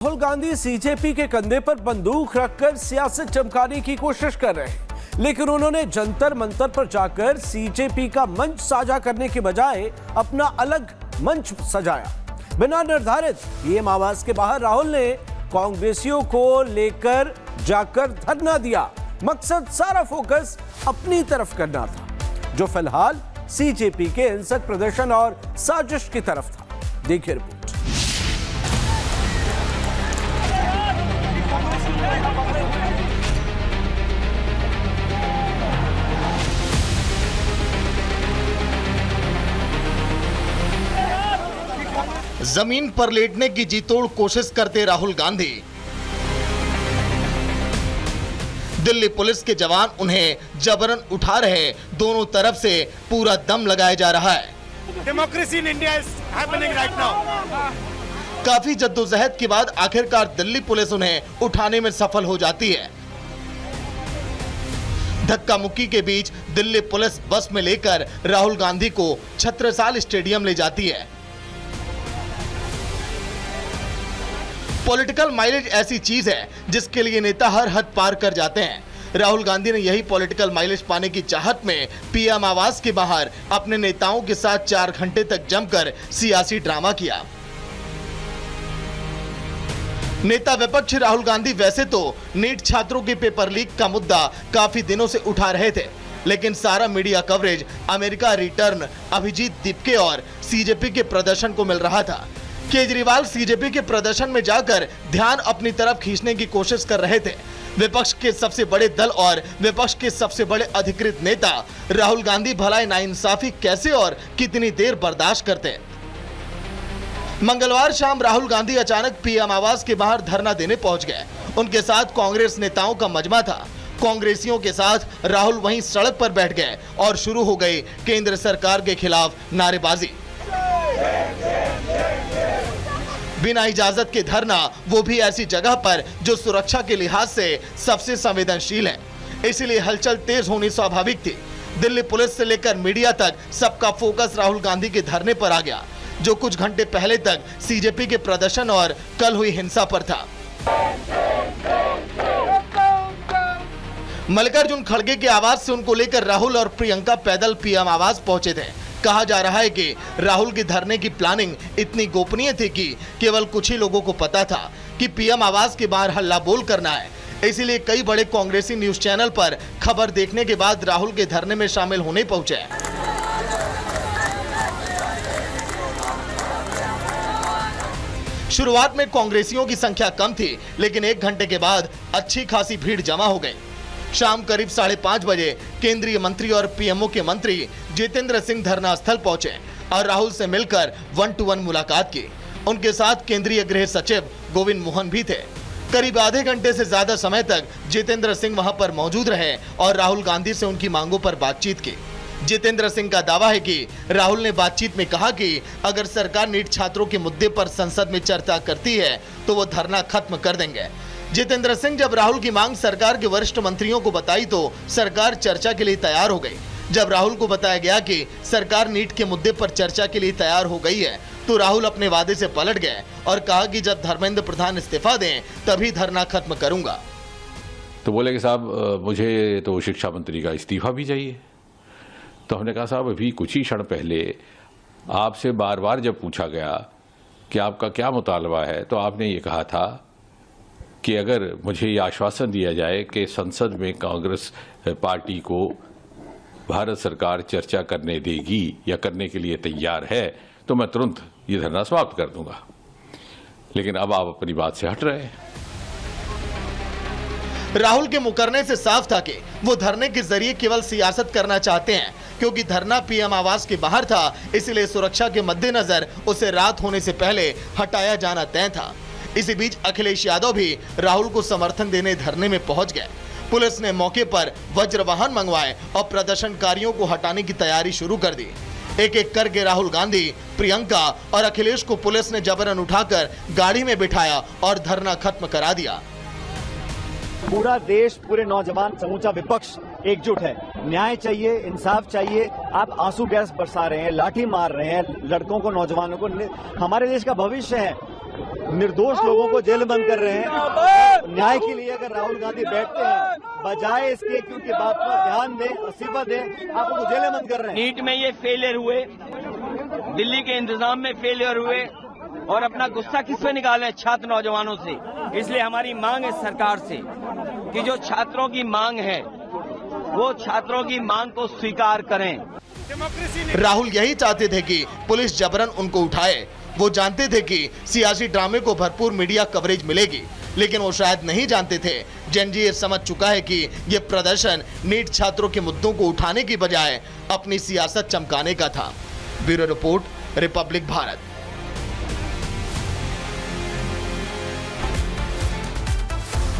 Rahul Gandhi CJP के कंधे पर बंदूक रखकर सियासत चमकाने की कोशिश कर रहे हैं, लेकिन उन्होंने जंतर मंतर पर जाकर सीजेपी का मंच साझा करने के बजाय अपना अलग मंच सजाया। बिना निर्धारित पीएम आवास के बाहर राहुल ने कांग्रेसियों को लेकर जाकर धरना दिया। मकसद सारा फोकस अपनी तरफ करना था, जो फिलहाल सीजेपी के हिंसक प्रदर्शन और साजिश की तरफ था। देखिए रिपोर्ट। जमीन पर लेटने की जीतोड़ कोशिश करते राहुल गांधी। दिल्ली पुलिस के जवान उन्हें जबरन उठा रहे, दोनों तरफ से पूरा दम लगाया जा रहा है। Democracy in India is happening right now. काफी जद्दोजहद के बाद आखिरकार दिल्ली पुलिस उन्हें उठाने में सफल हो जाती है। धक्का मुक्की के बीच दिल्ली पुलिस बस में लेकर राहुल गांधी को छत्रसाल स्टेडियम ले जाती है। पॉलिटिकल माइलेज ऐसी चीज है जिसके लिए नेता हर हद पार कर जाते हैं। राहुल गांधी ने यही पॉलिटिकल माइलेज पाने की चाहत में पीएम आवास के बाहर अपने नेताओं के साथ 4 घंटे तक जमकर सियासी ड्रामा किया। नेता विपक्ष राहुल गांधी वैसे तो नीट छात्रों के पेपर लीक का मुद्दा काफी दिनों से उठा रहे थे, लेकिन सारा media coverage America return, Abhijit Dipke और सीजेपी के प्रदर्शन को मिल रहा था। केजरीवाल सीजेपी के प्रदर्शन में जाकर ध्यान अपनी तरफ खींचने की कोशिश कर रहे थे। विपक्ष के सबसे बड़े दल और विपक्ष के सबसे बड़े अधिकृत नेता राहुल गांधी भला नाइंसाफी कैसे और कितनी देर बर्दाश्त करते। मंगलवार शाम राहुल गांधी अचानक पीएम आवास के बाहर धरना देने पहुंच गए। उनके साथ कांग्रेस नेताओं का मजमा था। कांग्रेसियों के साथ राहुल वहीं सड़क पर बैठ गए और शुरू हो गई केंद्र सरकार के खिलाफ नारेबाजी। बिना इजाजत के धरना, वो भी ऐसी जगह पर जो सुरक्षा के लिहाज से सबसे संवेदनशील है, इसलिए हलचल तेज होनी स्वाभाविक थी। दिल्ली पुलिस से लेकर मीडिया तक सबका फोकस राहुल गांधी के धरने पर आ गया, जो कुछ घंटे पहले तक सीजेपी के प्रदर्शन और कल हुई हिंसा पर था। मल्लिकार्जुन खड़गे के आवास से उनको लेकर राहुल और प्रियंका पैदल पीएम आवास पहुंचे थे। कहा जा रहा है कि राहुल के धरने की प्लानिंग इतनी गोपनीय थी कि केवल कुछ ही लोगों को पता था कि पीएम आवास के बाहर हल्ला बोल करना है। इसीलिए कई बड़े कांग्रेसी न्यूज चैनल पर खबर देखने के बाद राहुल के धरने में शामिल होने पहुंचे। शुरुआत में कांग्रेसियों की संख्या कम थी, लेकिन 1 घंटे के बाद अच्छी खासी भीड़ जमा हो गई। शाम करीब 5:30 बजे केंद्रीय मंत्री और पीएमओ के मंत्री जितेंद्र सिंह धरना स्थल पहुंचे और राहुल से मिलकर 1-to-1 मुलाकात की। उनके साथ केंद्रीय गृह सचिव गोविंद मोहन भी थे। करीब आधे घंटे से ज्यादा समय तक जितेंद्र सिंह वहां पर मौजूद रहे और राहुल गांधी से उनकी मांगों पर बातचीत की। जितेंद्र सिंह का दावा है कि राहुल ने बातचीत में कहा कि अगर सरकार नीट छात्रों के मुद्दे पर संसद में चर्चा करती है तो वो धरना खत्म कर देंगे। जितेंद्र सिंह जब राहुल की मांग सरकार के वरिष्ठ मंत्रियों को बताई तो सरकार चर्चा के लिए तैयार हो गई। जब राहुल को बताया गया कि सरकार नीट के मुद्दे पर चर्चा के लिए तैयार हो गई है तो राहुल अपने वादे से पलट गए और कहा कि जब धर्मेंद्र प्रधान इस्तीफा दें तभी धरना खत्म करूंगा। तो बोले कि साहब मुझे तो शिक्षा मंत्री का इस्तीफा भी चाहिए। तो हमने कहा साहब अभी कुछ ही क्षण पहले आपसे बार बार जब पूछा गया कि आपका क्या मुतालबा है तो आपने ये कहा था कि अगर मुझे ये आश्वासन दिया जाए कि संसद में कांग्रेस पार्टी को भारत सरकार चर्चा करने देगी या करने के लिए तैयार है तो मैं तुरंत ये धरना समाप्त कर दूंगा। लेकिन अब आप अपनी बात से हट रहे हैं। राहुल के मुकरने से साफ था कि वो धरने के जरिए केवल सियासत करना चाहते हैं, क्योंकि धरना पीएम आवास के बाहर था, इसलिए सुरक्षा के मद्देनजर उसे रात होने से पहले हटाया जाना तय था। इसी बीच अखिलेश यादव भी राहुल को समर्थन देने धरने में पहुंच गए। पुलिस ने मौके पर वज्र वाहन मंगवाए और प्रदर्शनकारियों को हटाने की तैयारी शुरू कर दी। एक एक करके राहुल गांधी, प्रियंका और अखिलेश को पुलिस ने जबरन उठाकर गाड़ी में बिठाया और धरना खत्म करा दिया। पूरा देश, पूरे नौजवान, समूचा विपक्ष एकजुट है। न्याय चाहिए, इंसाफ चाहिए। आप आंसू गैस बरसा रहे हैं, लाठी मार रहे हैं लड़कों को, नौजवानों को। हमारे देश का भविष्य है, निर्दोष लोगों को जेल बंद कर रहे हैं। न्याय के लिए अगर राहुल गांधी बैठते हैं, बजाय इसके कि उनकी बात पर ध्यान दें, इस्तीफा दें, आप उनको जेल बंद कर रहे हैं। नीट में ये फेलियर हुए, दिल्ली के इंतजाम में फेलियर हुए और अपना गुस्सा किस पे निकालें? छात्र नौजवानों से। इसलिए हमारी मांग है सरकार से कि जो छात्रों की मांग है वो छात्रों की मांग को स्वीकार करें। राहुल यही चाहते थे कि पुलिस जबरन उनको उठाए। वो जानते थे कि सियासी ड्रामे को भरपूर मीडिया कवरेज मिलेगी, लेकिन वो शायद नहीं जानते थे जेएनयू समझ चुका है कि ये प्रदर्शन नीट छात्रों के मुद्दों को उठाने की बजाय अपनी सियासत चमकाने का था। Bureau report, Republic Bharat.